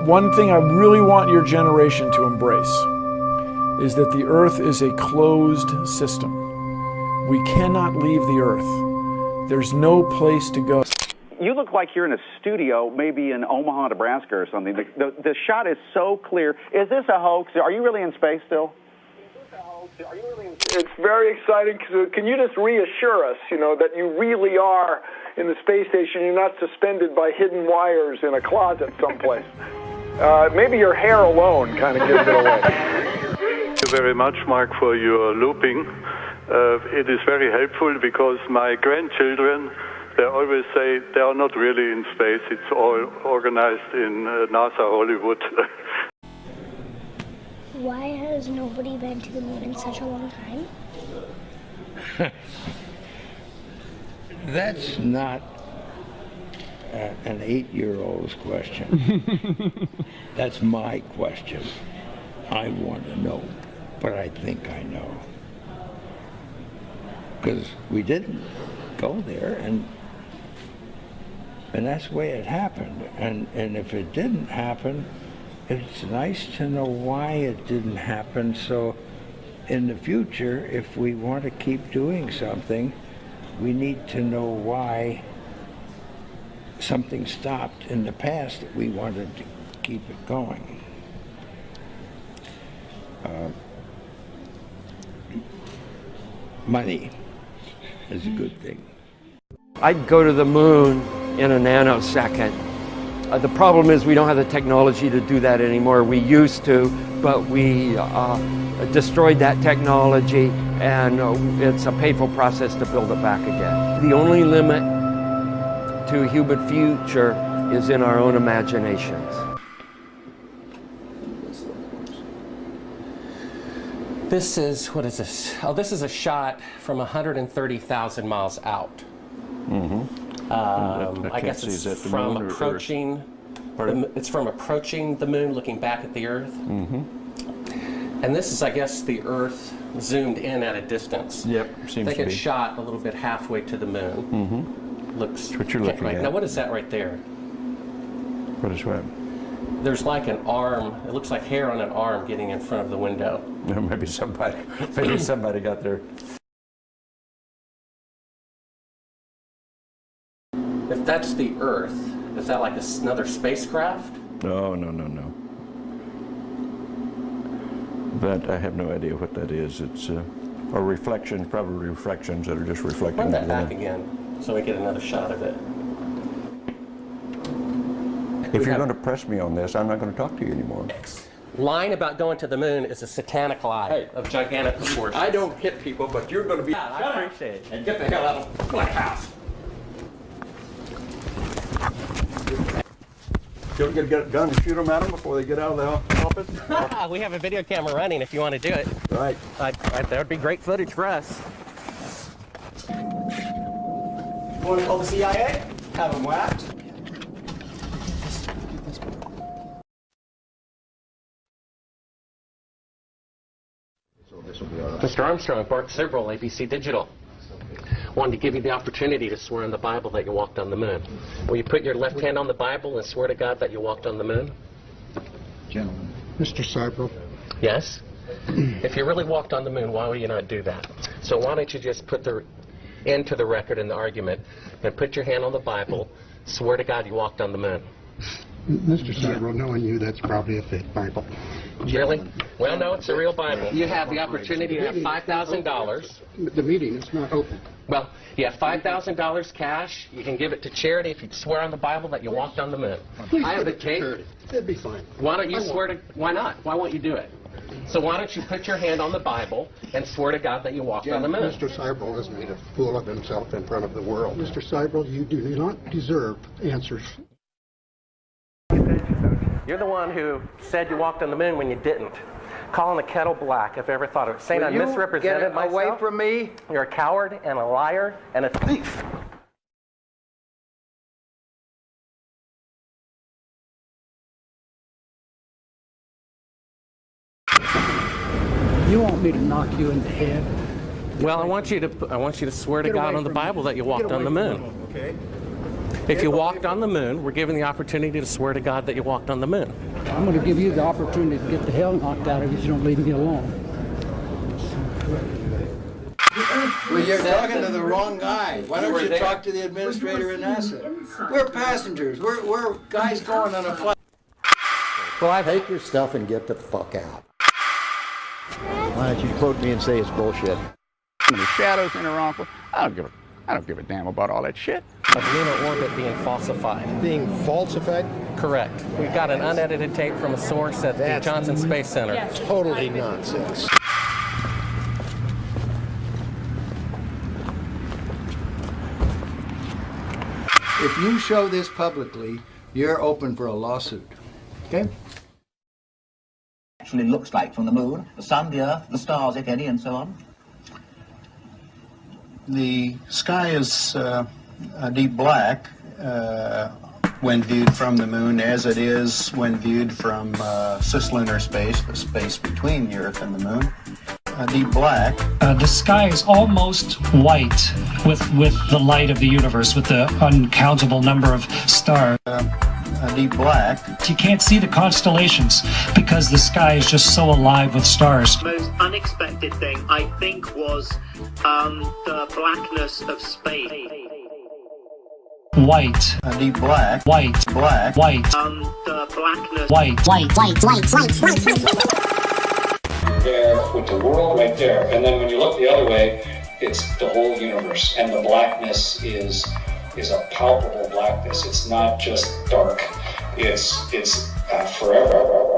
One thing I really want your generation to embrace is that the Earth is a closed system. We cannot leave the Earth. There's no place to go. You look like you're in a studio, maybe in Omaha, Nebraska or something. The shot is so clear. Is this a hoax? Are you really in space still? It's very exciting. Can you just reassure us, that you really are in the space station? You're not suspended by hidden wires in a closet someplace. Maybe your hair alone kind of gives it away. Thank you very much, Mark, for your looping. It is very helpful because my grandchildren, they always say they are not really in space. It's all organized in NASA Hollywood. Why has nobody been to the moon in such a long time? That's not an 8-year-old's question. That's my question. I want to know, but I think I know. Because we didn't go there, and that's the way it happened. And if it didn't happen, it's nice to know why it didn't happen, so in the future, if we want to keep doing something, we need to know why something stopped in the past that we wanted to keep it going. Money is a good thing. I'd go to the moon in a nanosecond. The problem is we don't have the technology to do that anymore. We used to, but we destroyed that technology, and it's a painful process to build it back again. The only limit to human future is in our own imaginations. This is, what is this? Oh, this is a shot from 130,000 miles out. Mm-hmm. I guess it's from approaching. It's from approaching the moon, looking back at the Earth. Mm-hmm. And this is, I guess, the Earth zoomed in at a distance. Yep, seems to be. I think it's shot a little bit halfway to the moon. Mm-hmm. Looks. That's what you're looking right at. now. What is that right there? What is what? There's like an arm. It looks like hair on an arm getting in front of the window. Maybe somebody got there. If that's the Earth, is that like another spacecraft? No. That I have no idea what that is. It's a reflection, probably reflections that are just reflecting. Run that back again, so we get another shot of it. If you're going to press me on this, I'm not going to talk to you anymore. Lying about going to the moon is a satanic lie of gigantic proportions. I don't hit people, but you're going to be. Yeah, I appreciate it. And get the hell out of my house. Don't get a gun and shoot them at them before they get out of the office? We have a video camera running if you want to do it. Right. That would be great footage for us. You want to call the CIA? Have them whacked? Mr. Armstrong, Bart Sibrel, ABC Digital. Wanted to give you the opportunity to swear on the Bible that you walked on the moon. Will you put your left hand on the Bible and swear to God that you walked on the moon? Gentlemen. Mr. Sibrel. Yes? If you really walked on the moon, why would you not do that? So why don't you just put the end to the record in the argument and put your hand on the Bible, swear to God you walked on the moon? Mr. Sibrel, knowing you, that's probably a fake Bible. Really? Well, no, it's a real Bible. You have the opportunity to have $5,000. The meeting is not open. Well, you have $5,000 cash. You can give it to charity if you swear on the Bible that you walked on the moon. Please I have the tape. It'd be fine. Why don't you swear to? Why not? Why won't you do it? So why don't you put your hand on the Bible and swear to God that you walked on the moon? Mr. Sibrel has made a fool of himself in front of the world. Mr. Sibrel, you do not deserve answers. You're the one who said you walked on the moon when you didn't. Calling the kettle black, if I ever thought of it. Saying I misrepresented myself. Away from me. You're a coward and a liar and a thief. You want me to knock you in the head? Well, I want you to swear to God on the Bible that you walked on the moon. Okay. If you walked on the moon, we're given the opportunity to swear to God that you walked on the moon. I'm going to give you the opportunity to get the hell knocked out of you if you don't leave me alone. Well, you're talking to the wrong guy. Why don't you talk to the administrator in NASA? We're passengers. We're guys going on a flight. Well, I take your stuff and get the fuck out. Why don't you quote me and say it's bullshit? The shadows in her uncle. I don't give a damn about all that shit. Of lunar orbit being falsified. Being falsified? Correct. We've got an unedited tape from a source at the Johnson Space Center. Totally nonsense. If you show this publicly, you're open for a lawsuit. Okay? Actually looks like from the moon, the sun, the earth, the stars, if any, and so on. The sky is a deep black when viewed from the moon, as it is when viewed from cislunar space, the space between the Earth and the moon. Deep black. The sky is almost white with the light of the universe, with the uncountable number of stars. Deep black. You can't see the constellations because the sky is just so alive with stars. The most unexpected thing, I think, was the blackness of space. White. Deep black. White. Black. White. The blackness. White. There with the world right there, and then when you look the other way, it's the whole universe, and the blackness is a palpable blackness. It's not just dark. It's forever.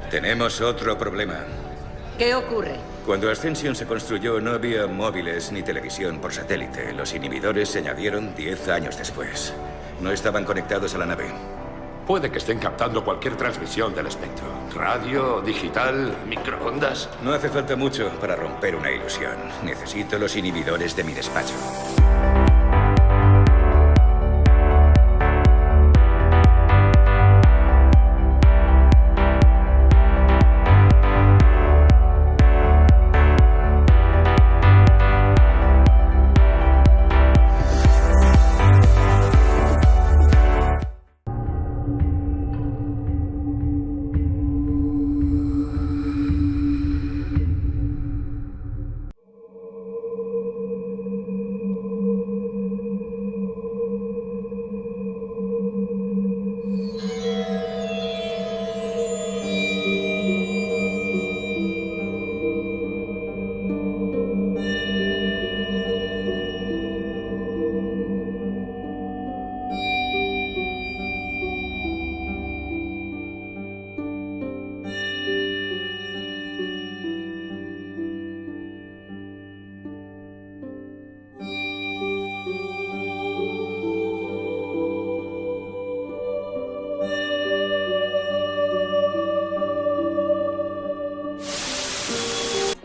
Tenemos otro problema. ¿Qué ocurre? Cuando Ascension se construyó no había móviles ni televisión por satélite. Los inhibidores se añadieron 10 años después. No estaban conectados a la nave. Puede que estén captando cualquier transmisión del espectro. Radio, digital, microondas. No hace falta mucho para romper una ilusión. Necesito los inhibidores de mi despacho.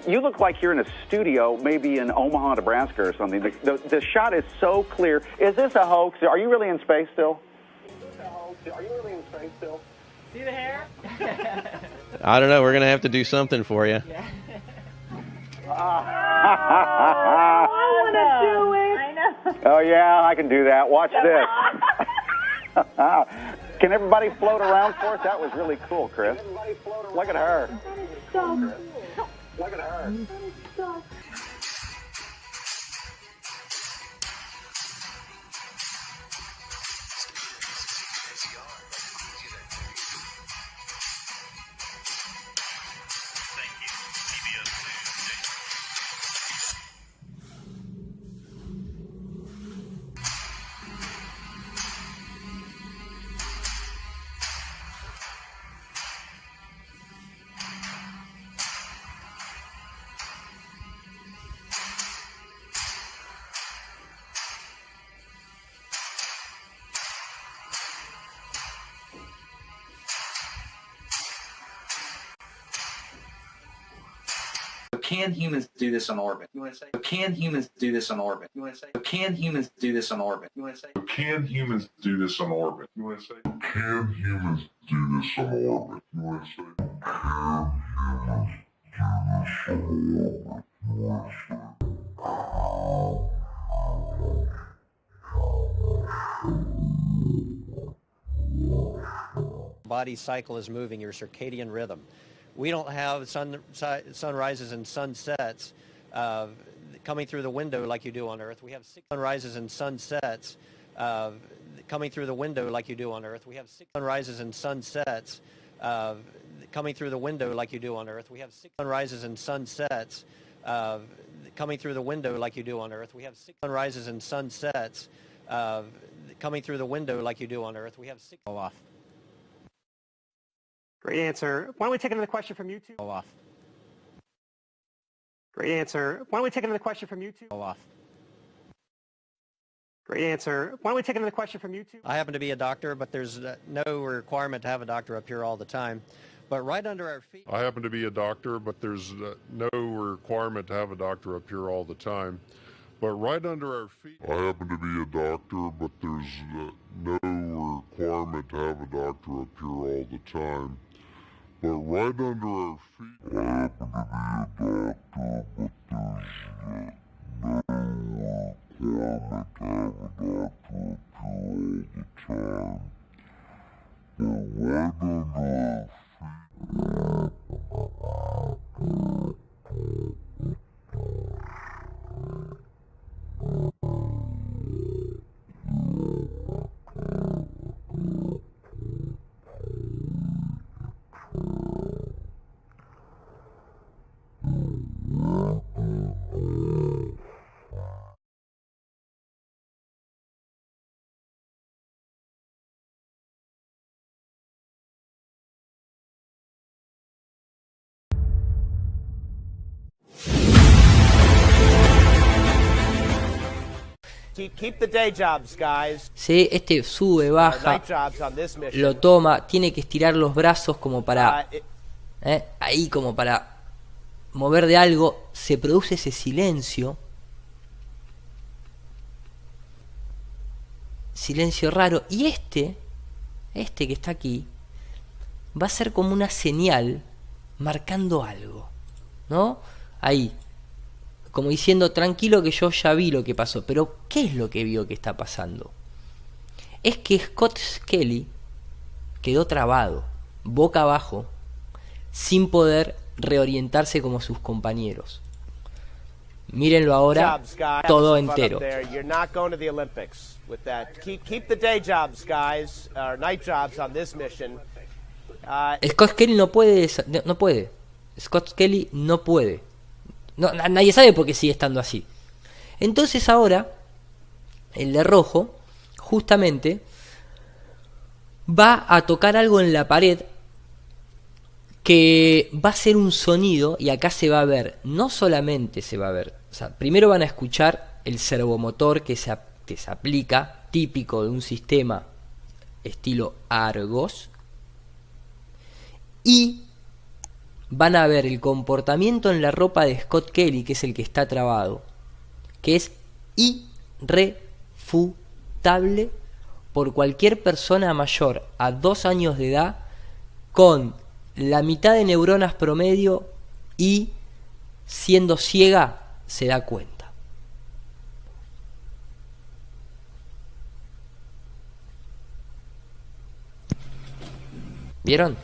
You look like you're in a studio, maybe in Omaha, Nebraska or something. The shot is so clear. Is this a hoax? Are you really in space still? See the hair? I don't know. We're going to have to do something for you. Yeah. I want to do it. I know. Oh, yeah, I can do that. Watch this. Can everybody float around for us? That was really cool, Chris. Look at her. So Look at her. Can humans do this on orbit? You want to say? Can humans do this on orbit? You want to say? Can humans do this on orbit? You want to say? Can humans do this on orbit? You want to say? Can humans do this on orbit? You want to say? Can humans do this on orbit? You want to say? Body cycle is moving, your circadian rhythm. We don't have sunrises and sunsets coming through the window like you do on Earth. We have 6 sunrises and sunsets coming through the window like you do on Earth. We have 6 sunrises and sunsets coming through the window like you do on Earth. We have 6 sunrises and sunsets coming through the window like you do on Earth. We have 6 sunrises and sunsets coming through the window like you do on Earth. We have 6 off. Great answer. Why don't we take another question from YouTube? Off. Great answer. Why don't we take another question from YouTube? Off. Great answer. Why don't we take another question from YouTube? I happen to be a doctor, but there's no requirement to have a doctor up here all the time. But right under our feet... I happen to be a doctor, but there's no requirement to have a doctor up here all the time. But right under our feet... I happen to be a doctor, but there's no requirement to have a doctor up here all the time. But right under our feet... I happen to be a doctor, but there's no requirement to have a doctor up here all the time. But right under our Keep the day jobs, guys. Sí, este sube, baja, lo toma, tiene que estirar los brazos como para... ahí como para mover de algo, se produce ese silencio raro, y este que está aquí va a ser como una señal marcando algo, ¿no? Ahí, como diciendo, tranquilo que yo ya vi lo que pasó. Pero ¿qué es lo que vio que está pasando? Es que Scott Kelly quedó trabado, boca abajo, sin poder reorientarse como sus compañeros. Mírenlo ahora, todo entero. Scott Kelly no puede. Scott Kelly no puede. No, nadie sabe por qué sigue estando así. Entonces ahora el de rojo justamente va a tocar algo en la pared que va a hacer un sonido, y acá se va a ver, no solamente se va a ver, o sea, primero van a escuchar el servomotor que se aplica, típico de un sistema estilo Argos, y van a ver el comportamiento en la ropa de Scott Kelly, que es el que está trabado, que es irrefutable por cualquier persona mayor a 2 años de edad con la mitad de neuronas promedio y siendo ciega se da cuenta. ¿Vieron?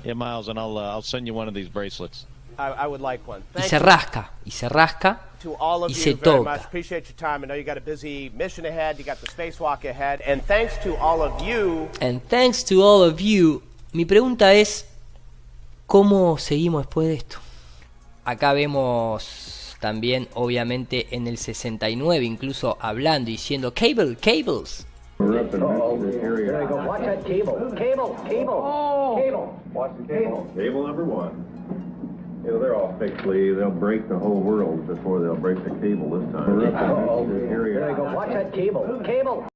Yeah, Miles, and I'll send you one of these bracelets. I would like one. Y se rasca, y se toca. Appreciate your time. I know you got a busy mission ahead. You got the spacewalk ahead. And thanks to all of you. And thanks to all of you. Mi pregunta es, ¿cómo seguimos después de esto? Acá vemos también, obviamente, en el 69, incluso hablando, diciendo, cables. Watch that cable. Cable. Watch the cable. Cable number 1. You know, they're all fixed, Lee. They'll break the whole world before they'll break the cable this time. There they go. Watch that cable. Cable!